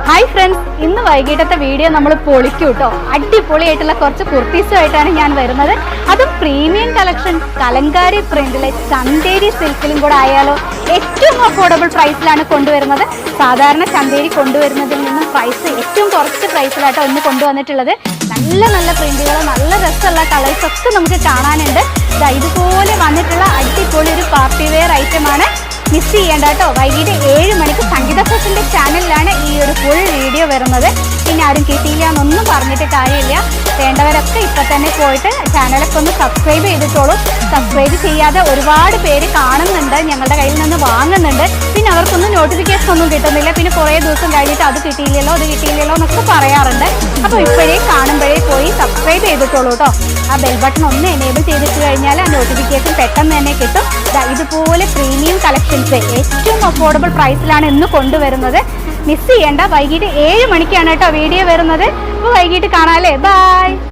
Hi friends, ഇന്ന് വൈകിട്ടത്തെ video നമ്മൾ പൊളിക്കും കേട്ടോ. അടിപൊളിയായിട്ടുള്ള കുറച്ച് കുർത്തീസുമായിട്ടാണ് ഞാൻ വരുന്നത്. അതും പ്രീമിയം കളക്ഷൻ കലങ്കാരി പ്രിന്റിലെ ചന്തേരി സിൽക്കിലും കൂടെ ആയാലോ. ഏറ്റവും അഫോർഡബിൾ പ്രൈസിലാണ് കൊണ്ടുവരുന്നത്. സാധാരണ ചന്തേരി കൊണ്ടുവരുന്നതിൽ നിന്നും പ്രൈസ് ഏറ്റവും കുറച്ച് പ്രൈസിലാട്ടോ ഇന്ന് കൊണ്ടുവന്നിട്ടുള്ളത്. നല്ല നല്ല പ്രിന്റുകൾ, നല്ല രസമുള്ള കളേഴ്സ് ഒക്കെ നമുക്ക് കാണാനുണ്ട്. ഇതുപോലെ വന്നിട്ടുള്ള അടിപൊളി ഒരു പാർട്ടി വെയർ ഐറ്റമാണ്. മിസ് ചെയ്യേണ്ട കേട്ടോ. വൈകിട്ട് 7 മണിക്ക് സംഗീത ഫാഷൻ്റെ ചാനലിലാണ് ഈ ഒരു ഫുൾ വീഡിയോ വരുന്നത്. പിന്നെ ആരും കിട്ടിയില്ല എന്നൊന്നും പറഞ്ഞിട്ട് കാര്യമില്ല. വേണ്ടവരൊക്കെ ഇപ്പം തന്നെ പോയിട്ട് ചാനലൊക്കെ ഒന്ന് സബ്സ്ക്രൈബ് ചെയ്തിട്ടോളൂ. സബ്സ്ക്രൈബ് ചെയ്യാതെ ഒരുപാട് പേര് കാണുന്നുണ്ട്, ഞങ്ങളുടെ കയ്യിൽ നിന്ന് വാങ്ങുന്നുണ്ട്. പിന്നെ അവർക്കൊന്നും നോട്ടിഫിക്കേഷൻ ഒന്നും കിട്ടുന്നില്ല. പിന്നെ കുറേ ദിവസം കഴിഞ്ഞിട്ട് അത് കിട്ടിയില്ലല്ലോ എന്നൊക്കെ പറയാറുണ്ട്. അപ്പോൾ ഇപ്പോഴേ കാണുമ്പോഴേ പോയി സബ്സ്ക്രൈബ് ചെയ്തിട്ടോളൂ കേട്ടോ. ആ ബെൽ ബട്ടൺ ഒന്ന് എനേബിൾ ചെയ്തിട്ട് കഴിഞ്ഞാൽ ആ നോട്ടിഫിക്കേഷൻ പെട്ടെന്ന് തന്നെ കിട്ടും. ഇതുപോലെ പ്രീമിയം കളക്ഷൻസ് ഏറ്റവും അഫോർഡബിൾ പ്രൈസിലാണ് ഇന്ന് കൊണ്ടുവരുന്നത്. മിസ് ചെയ്യേണ്ട. വൈകിട്ട് 7 മണിക്കാണ് കേട്ടോ വീഡിയോ വരുന്നത്. അപ്പോൾ വൈകിട്ട് കാണാമല്ലേ. ബൈ.